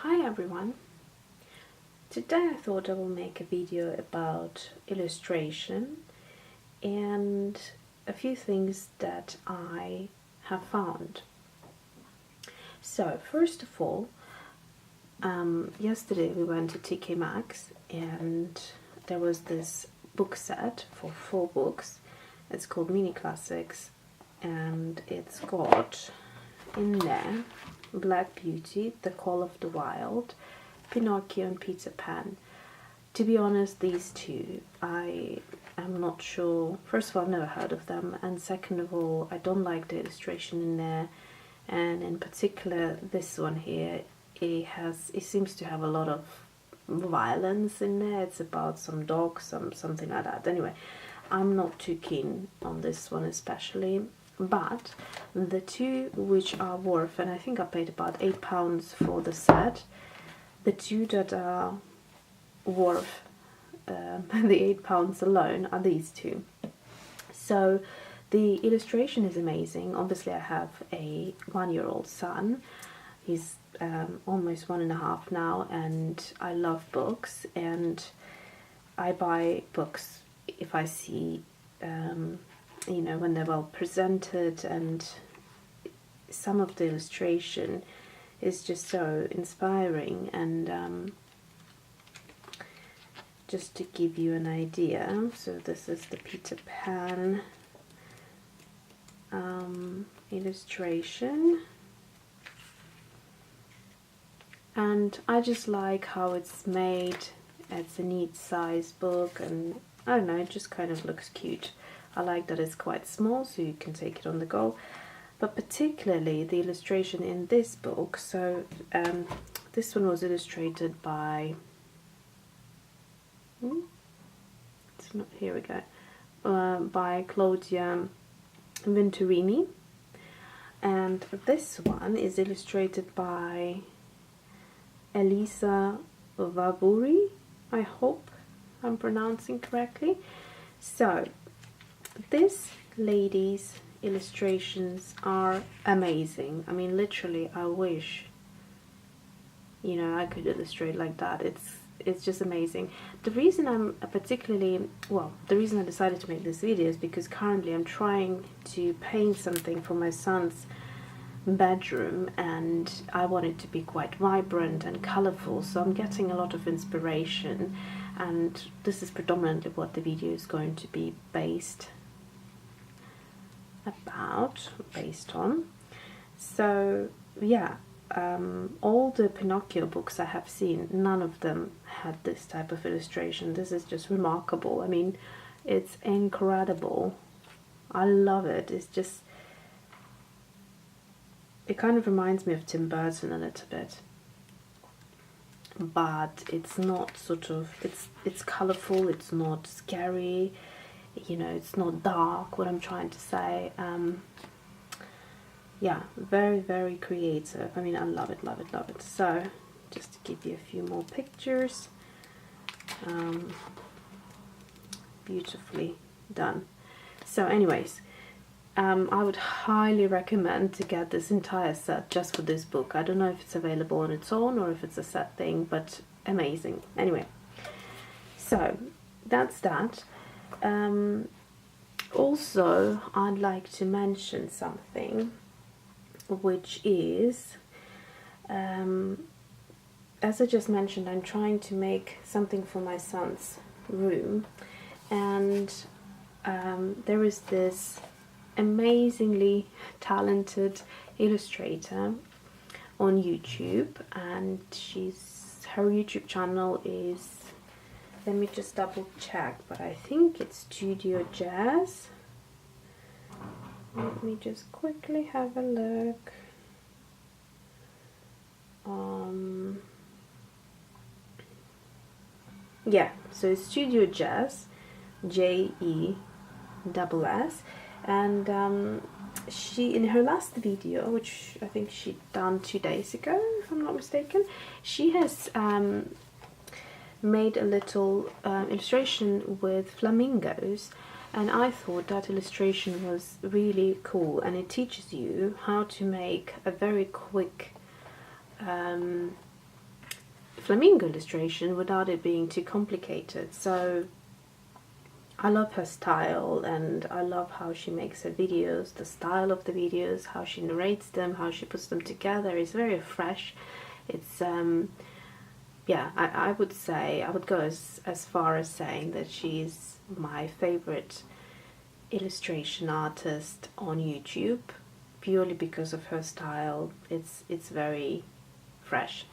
Hi everyone! Today I thought I will make a video about illustration and a few things that I have found. So first of all, yesterday we went to MAXX and there was this book set for 4 books. It's called Mini Classics and it's got in there Black Beauty, The Call of the Wild, Pinocchio and Peter Pan. To be honest, these two, I am not sure. First of all, I've never heard of them, and second of all, I don't like the illustration in there, and in particular this one here, it seems to have a lot of violence in there. It's about some dog, something like that. Anyway, I'm not too keen on this one especially. But the two which are worth, and I think I paid about £8 for the set, the two that are worth the £8 alone are these two. So the illustration is amazing. Obviously I have a 1-year-old son. He's almost 1.5 now, and I love books, and I buy books if I see you know, when they're well presented, and some of the illustration is just so inspiring. And just to give you an idea, so this is the Peter Pan illustration, and I just like how it's made. It's a neat size book, and I don't know, it just kind of looks cute. I like that it's quite small, so you can take it on the go. But particularly the illustration in this book. So this one was illustrated by it's not, here we go, by Claudia Venturini, and this one is illustrated by Elisa Vaburi. I hope I'm pronouncing correctly. So this lady's illustrations are amazing. I mean, literally, I wish, you know, I could illustrate like that. It's just amazing. The reason I'm particularly, well, the reason I decided to make this video is because currently I'm trying to paint something for my son's bedroom, and I want it to be quite vibrant and colorful, so I'm getting a lot of inspiration, and this is predominantly what the video is going to be based on. So yeah, all the Pinocchio books I have seen, none of them had this type of illustration. This is just remarkable. I mean, it's incredible. I love it. It's just, it kind of reminds me of Tim Burton a little bit, but it's not sort of, it's colorful, it's not scary, you know, it's not dark, what I'm trying to say. Yeah, very, very creative. I mean, I love it, love it, love it. So, just to give you a few more pictures. Beautifully done. So anyways, I would highly recommend to get this entire set just for this book. I don't know if it's available on its own or if it's a set thing, but amazing. Anyway, so that's that. Also, I'd like to mention something, which is, as I just mentioned, I'm trying to make something for my son's room, and there is this amazingly talented illustrator on YouTube, and her YouTube channel is, let me just double check, but I think it's Studio Jazz. Let me just quickly have a look. Yeah, so it's Studio Jazz, Jezz, and she, in her last video, which I think she'd done 2 days ago, if I'm not mistaken, she has made a little illustration with flamingos, and I thought that illustration was really cool, and it teaches you how to make a very quick flamingo illustration without it being too complicated. So I love her style, and I love how she makes her videos, the style of the videos, how she narrates them, how she puts them together. It's very fresh. It's yeah, I would say, I would go as far as saying that she's my favorite illustration artist on YouTube, purely because of her style. It's very fresh.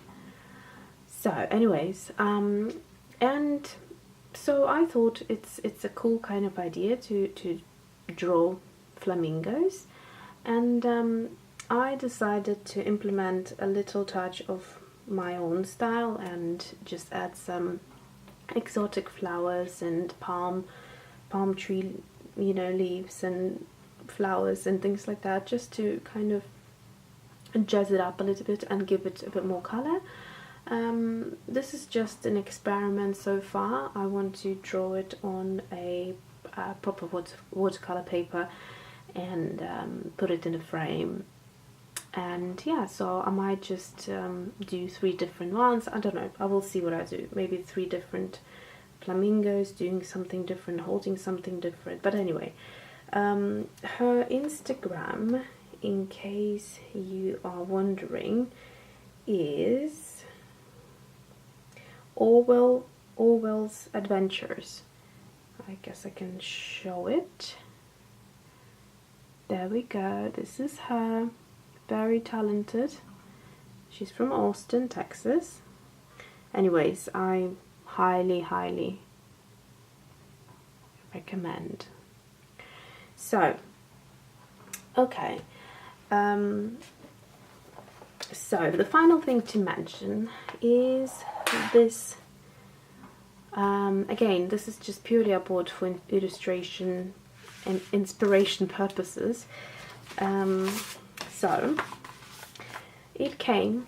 So anyways, and so I thought it's a cool kind of idea to draw flamingos, and I decided to implement a little touch of my own style and just add some exotic flowers and palm tree, you know, leaves and flowers and things like that, just to kind of jazz it up a little bit and give it a bit more color. This is just an experiment so far. I want to draw it on a proper watercolor paper and put it in a frame. And yeah, so I might just do 3 different ones. I don't know, I will see what I do. Maybe 3 different flamingos doing something different, holding something different. But anyway, her Instagram, in case you are wondering, is Orwell's Adventures. I guess I can show it. There we go. This is her. Very talented. She's from Austin, Texas. Anyways, I highly recommend. So, okay. So the final thing to mention is this. Again, this is just purely I bought for illustration and inspiration purposes. So it came,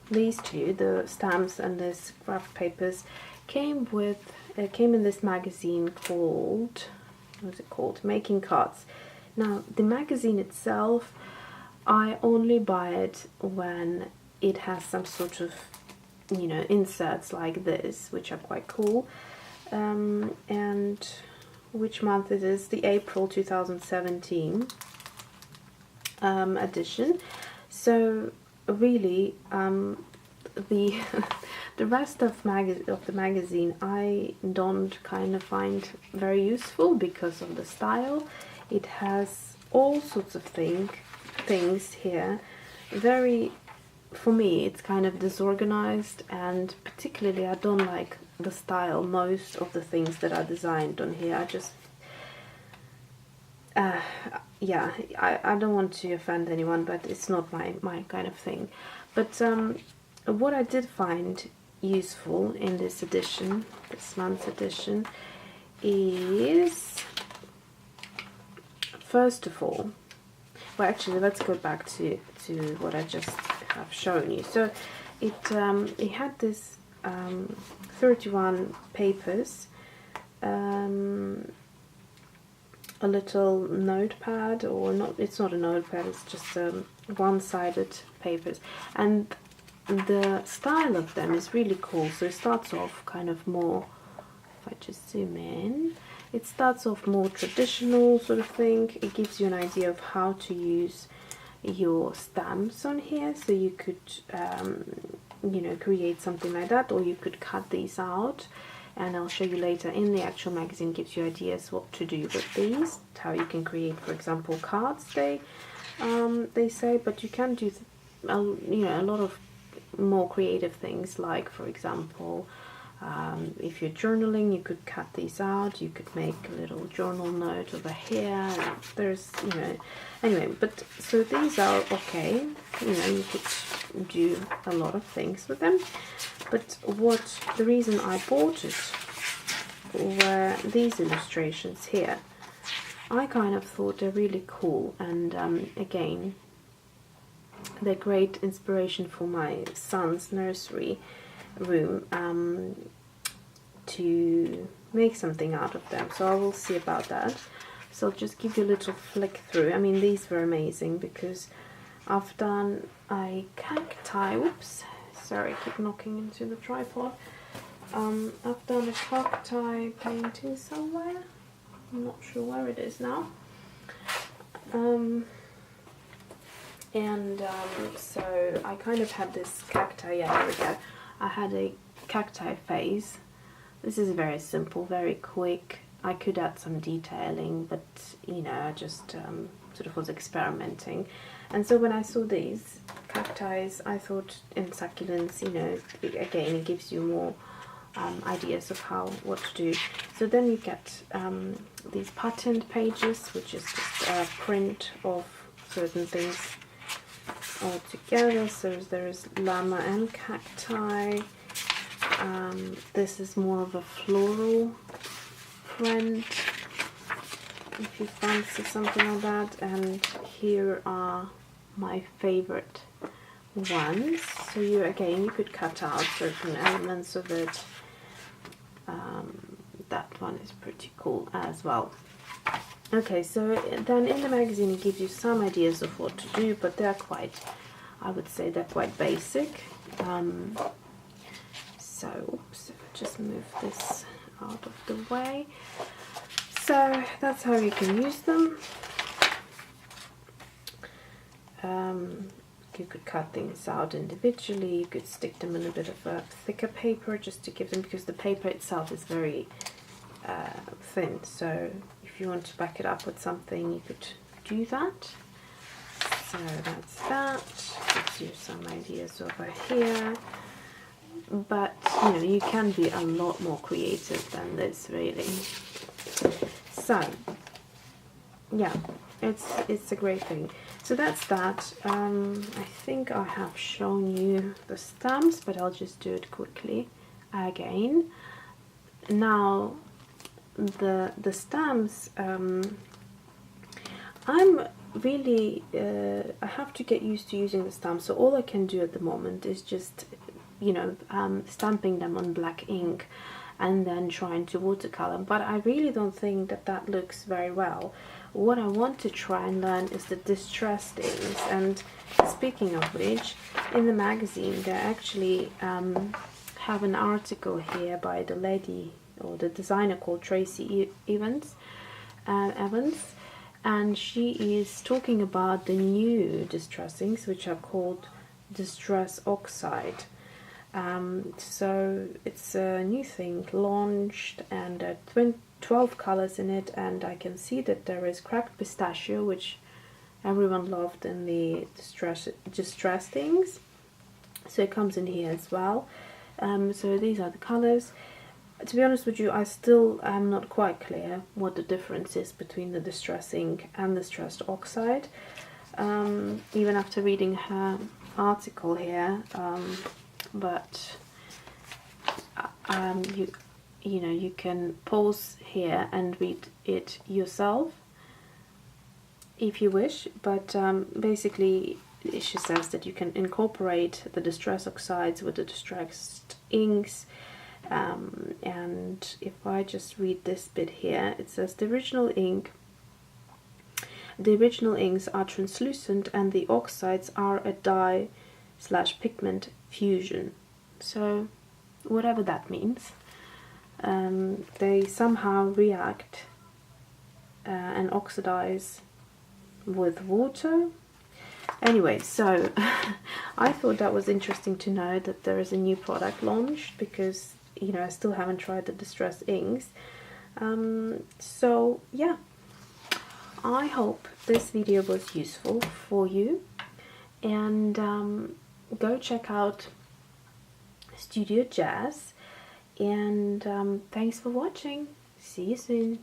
these two, the stamps and this craft papers, came in this magazine called, what's it called? Making Cards. Now the magazine itself, I only buy it when it has some sort of, you know, inserts like this, which are quite cool. And which month it is? The April 2017 edition. So really, the the rest of the magazine I don't kind of find very useful because of the style. It has all sorts of things here. Very, for me, it's kind of disorganized, and particularly I don't like the style. Most of the things that are designed on here, I just yeah, I don't want to offend anyone, but it's not my kind of thing. But what I did find useful in this edition, this month's edition, is, first of all, well, actually, let's go back to what I just have shown you. So it had this 31 papers, a little notepad, or not, it's not a notepad, it's just one-sided papers, and the style of them is really cool. So it starts off kind of more, if I just zoom in, it starts off more traditional sort of thing. It gives you an idea of how to use your stamps on here, so you could you know, create something like that, or you could cut these out, and I'll show you later in the actual magazine. Gives you ideas what to do with these, how you can create, for example, cards, they say, but you can do you know, a lot of more creative things, like, for example, if you're journaling, you could cut these out, you could make a little journal note over here. There's, you know, anyway, but so these are okay, you know, you could do a lot of things with them. But the reason I bought it were these illustrations here. I kind of thought they're really cool, and again, they're great inspiration for my son's nursery room, to make something out of them. So I will see about that. So I'll just give you a little flick through. I mean, these were amazing because I've done a cacti, oops, Sorry, I keep knocking into the tripod. I've done a cacti painting somewhere. I'm not sure where it is now. So I kind of had this cacti, yeah, here we go. I had a cacti phase. This is very simple, very quick. I could add some detailing, but you know, I just sort of was experimenting. And so when I saw these cacti, I thought in succulents, you know, again, it gives you more ideas of what to do. So then you get these pattern pages, which is just a print of certain things all together. So there is llama and cacti. This is more of a floral print, if you fancy something like that. And here are my favorite ones. So you could cut out certain elements of it. That one is pretty cool as well. Okay, so then in the magazine it gives you some ideas of what to do, but they're quite, I would say they're quite basic. So oops, just move this out of the way. So that's how you can use them. You could cut things out individually, you could stick them in a bit of a thicker paper just to give them, because the paper itself is very thin, so if you want to back it up with something you could do that. So that's that, gives you some ideas over here, but you know, you can be a lot more creative than this really. So yeah, it's a great thing. So that's that. I think I have shown you the stamps, but I'll just do it quickly again. Now the stamps, I'm really I have to get used to using the stamps, so all I can do at the moment is just, you know, stamping them on black ink and then trying to watercolor, but I really don't think that looks very well. What I want to try and learn is the distressed inks. And speaking of which, in the magazine they actually have an article here by the lady or the designer called Tracy Evans, and she is talking about the new distress inks, which are called Distress Oxide. So it's a new thing launched, and 12 colors in it, and I can see that there is cracked pistachio, which everyone loved in the distress things, so it comes in here as well. So these are the colors. To be honest with you, I still am not quite clear what the difference is between the distress ink and the distressed oxide, even after reading her article here, but you know, you can pause here and read it yourself if you wish, but basically she says that you can incorporate the distress oxides with the distressed inks. And if I just read this bit here, it says the original inks are translucent and the oxides are a dye/pigment fusion. So whatever that means, they somehow react and oxidize with water. Anyway, so I thought that was interesting to know that there is a new product launched, because you know, I still haven't tried the distress inks. So yeah, I hope this video was useful for you, and go check out Studio Jazz, and thanks for watching. See you soon.